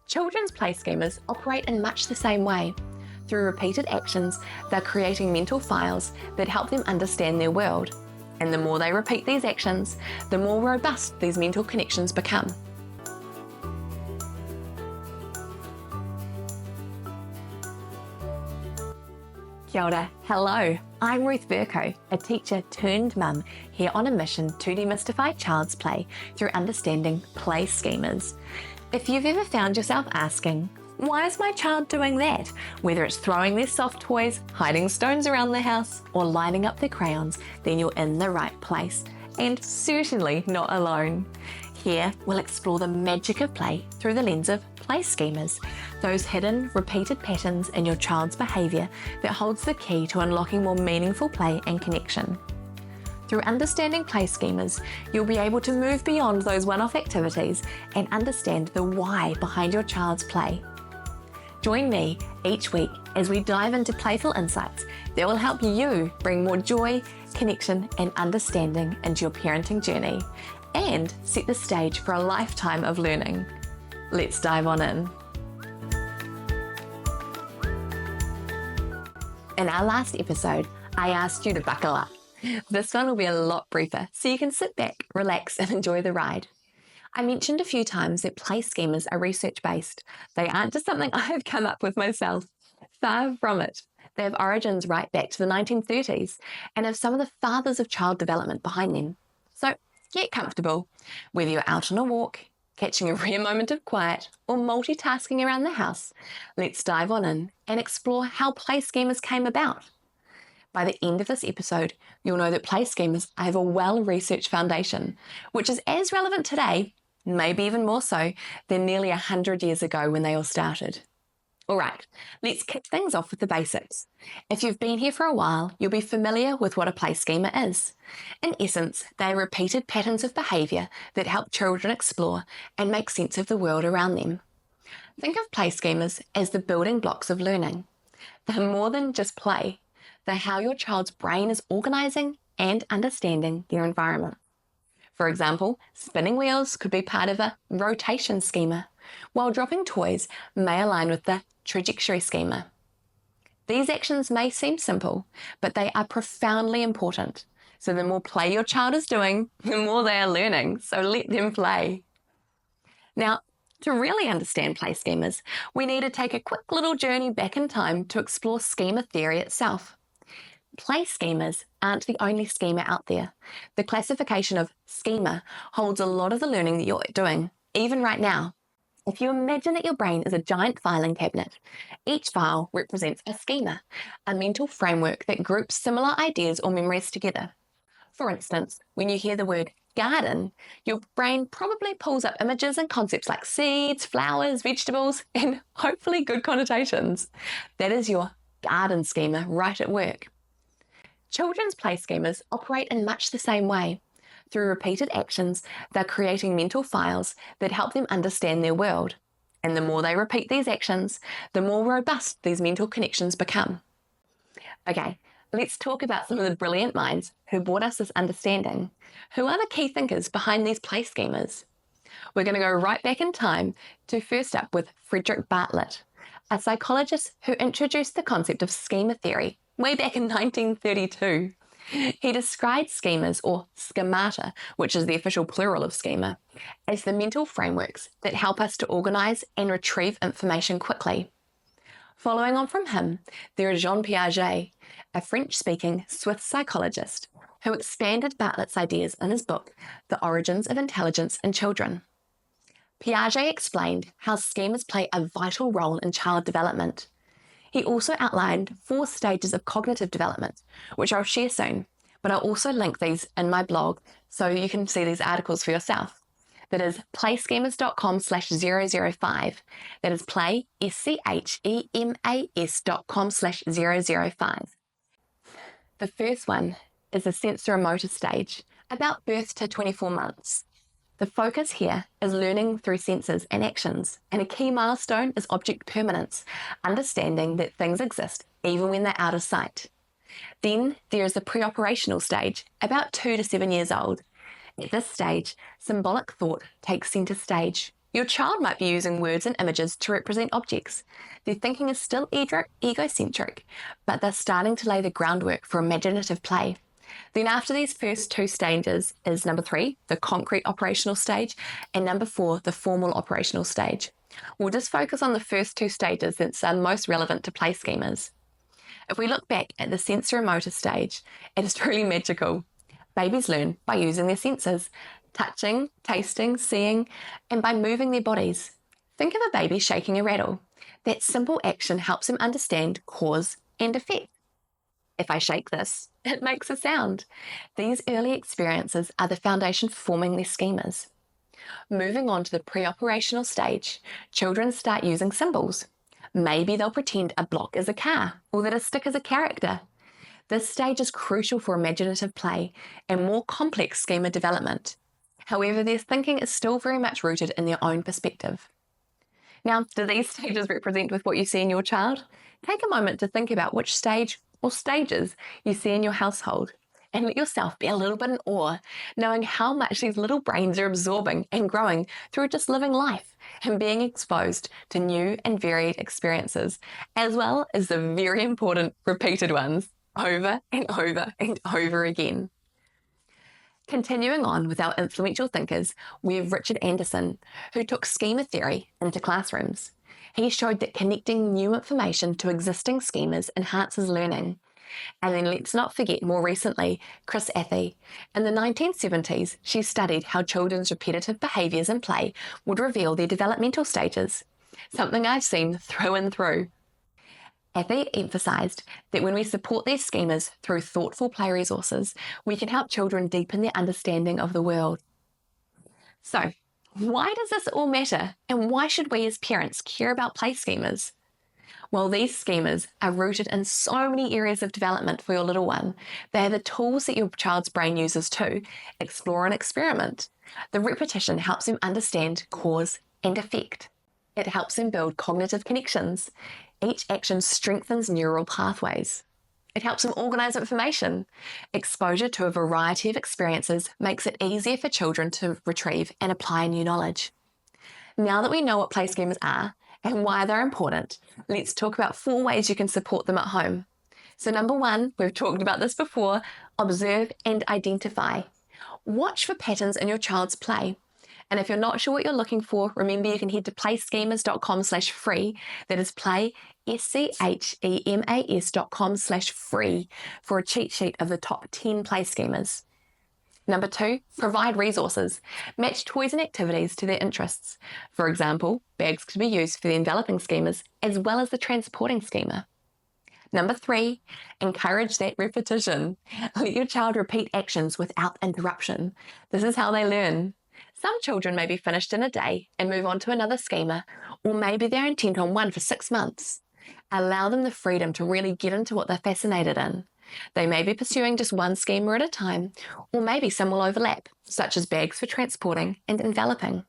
Children's play schemas operate in much the same way. Through repeated actions, they're creating mental files that help them understand their world. And the more they repeat these actions, the more robust these mental connections become. Kia ora, hello, I'm Ruth Burko, a teacher turned mum here on a mission to demystify child's play through understanding play schemas. If you've ever found yourself asking, why is my child doing that? Whether it's throwing their soft toys, hiding stones around the house, or lining up their crayons, then you're in the right place, and certainly not alone. Here, we'll explore the magic of play through the lens of play schemas, those hidden, repeated patterns in your child's behaviour that holds the key to unlocking more meaningful play and connection. Through understanding play schemas, you'll be able to move beyond those one-off activities and understand the why behind your child's play. Join me each week as we dive into playful insights that will help you bring more joy, connection, and understanding into your parenting journey and set the stage for a lifetime of learning. Let's dive on in. In our last episode, I asked you to buckle up. This one will be a lot briefer, so you can sit back, relax, and enjoy the ride. I mentioned a few times that play schemas are research-based. They aren't just something I've come up with myself. Far from it. They have origins right back to the 1930s and have some of the fathers of child development behind them. So get comfortable. Whether you're out on a walk, catching a rare moment of quiet, or multitasking around the house, let's dive on in and explore how play schemas came about. By the end of this episode, you'll know that play schemas have a well-researched foundation, which is as relevant today, maybe even more so, than nearly 100 years ago when they all started. All right, let's kick things off with the basics. If you've been here for a while, you'll be familiar with what a play schema is. In essence, they are repeated patterns of behaviour that help children explore and make sense of the world around them. Think of play schemas as the building blocks of learning. They're more than just play. They're how your child's brain is organising and understanding their environment. For example, spinning wheels could be part of a rotation schema, while dropping toys may align with the trajectory schema. These actions may seem simple, but they are profoundly important. So the more play your child is doing, the more they are learning, so let them play. Now, to really understand play schemas, we need to take a quick little journey back in time to explore schema theory itself. Play schemas aren't the only schema out there. The classification of schema holds a lot of the learning that you're doing, even right now. If you imagine that your brain is a giant filing cabinet, each file represents a schema, a mental framework that groups similar ideas or memories together. For instance, when you hear the word garden, your brain probably pulls up images and concepts like seeds, flowers, vegetables, and hopefully good connotations. That is your garden schema right at work. Children's play schemas operate in much the same way. Through repeated actions, they're creating mental files that help them understand their world. And the more they repeat these actions, the more robust these mental connections become. Okay, let's talk about some of the brilliant minds who brought us this understanding. Who are the key thinkers behind these play schemas? We're going to go right back in time to first up with Frederick Bartlett, a psychologist who introduced the concept of schema theory way back in 1932. He described schemas, or schemata, which is the official plural of schema, as the mental frameworks that help us to organise and retrieve information quickly. Following on from him, there is Jean Piaget, a French-speaking Swiss psychologist who expanded Bartlett's ideas in his book, The Origins of Intelligence in Children. Piaget explained how schemas play a vital role in child development. He also outlined 4 stages of cognitive development, which I'll share soon, but I'll also link these in my blog so you can see these articles for yourself. That is playschemas.com/005. That is play, schemas.com/005. The first one is the sensoromotor stage, about birth to 24 months. The focus here is learning through senses and actions, and a key milestone is object permanence, understanding that things exist even when they're out of sight. Then there is the pre-operational stage, about 2 to 7 years old. At this stage, symbolic thought takes centre stage. Your child might be using words and images to represent objects. Their thinking is still egocentric, but they're starting to lay the groundwork for imaginative play. Then after these first two stages is number 3, the concrete operational stage, and number 4, the formal operational stage. We'll just focus on the first two stages since they're most relevant to play schemas. If we look back at the sensorimotor stage, it is truly magical. Babies learn by using their senses, touching, tasting, seeing, and by moving their bodies. Think of a baby shaking a rattle. That simple action helps them understand cause and effect. If I shake this, it makes a sound. These early experiences are the foundation for forming their schemas. Moving on to the pre-operational stage, children start using symbols. Maybe they'll pretend a block is a car or that a stick is a character. This stage is crucial for imaginative play and more complex schema development. However, their thinking is still very much rooted in their own perspective. Now, do these stages represent with what you see in your child? Take a moment to think about which stage or stages you see in your household and let yourself be a little bit in awe, knowing how much these little brains are absorbing and growing through just living life and being exposed to new and varied experiences, as well as the very important repeated ones over and over and over again. Continuing on with our influential thinkers, we have Richard Anderson, who took schema theory into classrooms. He showed that connecting new information to existing schemas enhances learning. And then let's not forget, more recently, Chris Athey. In the 1970s, she studied how children's repetitive behaviours in play would reveal their developmental stages, something I've seen through and through. Athey emphasised that when we support these schemas through thoughtful play resources, we can help children deepen their understanding of the world. So, why does this all matter, and why should we as parents care about play schemas? Well, these schemas are rooted in so many areas of development for your little one. They are the tools that your child's brain uses to explore and experiment. The repetition helps them understand cause and effect. It helps them build cognitive connections. Each action strengthens neural pathways. It helps them organise information. Exposure to a variety of experiences makes it easier for children to retrieve and apply new knowledge. Now that we know what play schemas are and why they're important, let's talk about 4 ways you can support them at home. So number 1, we've talked about this before, observe and identify. Watch for patterns in your child's play. And if you're not sure what you're looking for, remember you can head to playschemas.com/free. That is play, schemas.com/free for a cheat sheet of the top 10 play schemas. Number 2, provide resources. Match toys and activities to their interests. For example, bags could be used for the enveloping schemas as well as the transporting schema. Number 3, encourage that repetition. Let your child repeat actions without interruption. This is how they learn. Some children may be finished in a day and move on to another schema, or maybe they're intent on one for 6 months. Allow them the freedom to really get into what they're fascinated in. They may be pursuing just one schema at a time, or maybe some will overlap, such as bags for transporting and enveloping.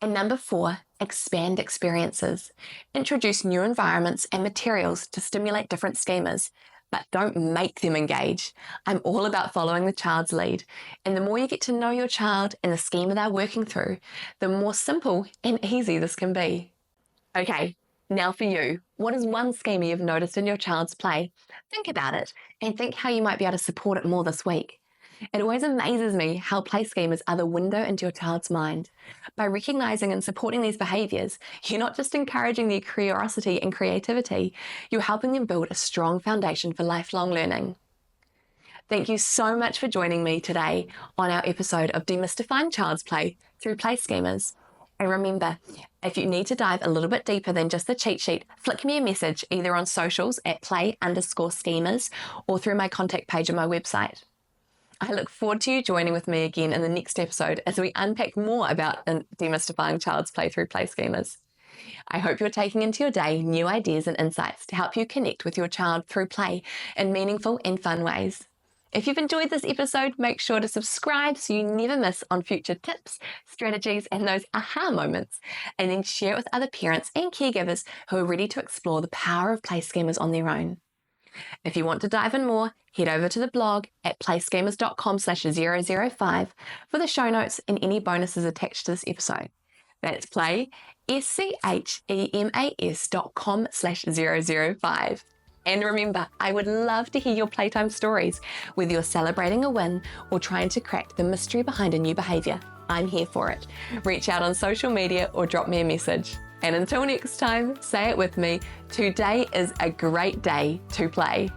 And number 4, expand experiences. Introduce new environments and materials to stimulate different schemas, but don't make them engage. I'm all about following the child's lead. And the more you get to know your child and the schema they're working through, the more simple and easy this can be. Okay, now for you. What is one schema you've noticed in your child's play? Think about it and think how you might be able to support it more this week. It always amazes me how play schemas are the window into your child's mind. By recognising and supporting these behaviours, you're not just encouraging their curiosity and creativity, you're helping them build a strong foundation for lifelong learning. Thank you so much for joining me today on our episode of Demystifying Child's Play through play schemas. And remember, if you need to dive a little bit deeper than just the cheat sheet, flick me a message either on socials at play_schemas or through my contact page on my website. I look forward to you joining with me again in the next episode as we unpack more about demystifying child's play through play schemas. I hope you're taking into your day new ideas and insights to help you connect with your child through play in meaningful and fun ways. If you've enjoyed this episode, make sure to subscribe so you never miss on future tips, strategies, and those aha moments, and then share it with other parents and caregivers who are ready to explore the power of play schemas on their own. If you want to dive in more, head over to the blog at playschemas.com/005 for the show notes and any bonuses attached to this episode. That's play, schemas.com/005. And remember, I would love to hear your playtime stories, whether you're celebrating a win or trying to crack the mystery behind a new behaviour. I'm here for it. Reach out on social media or drop me a message. And until next time, say it with me, today is a great day to play.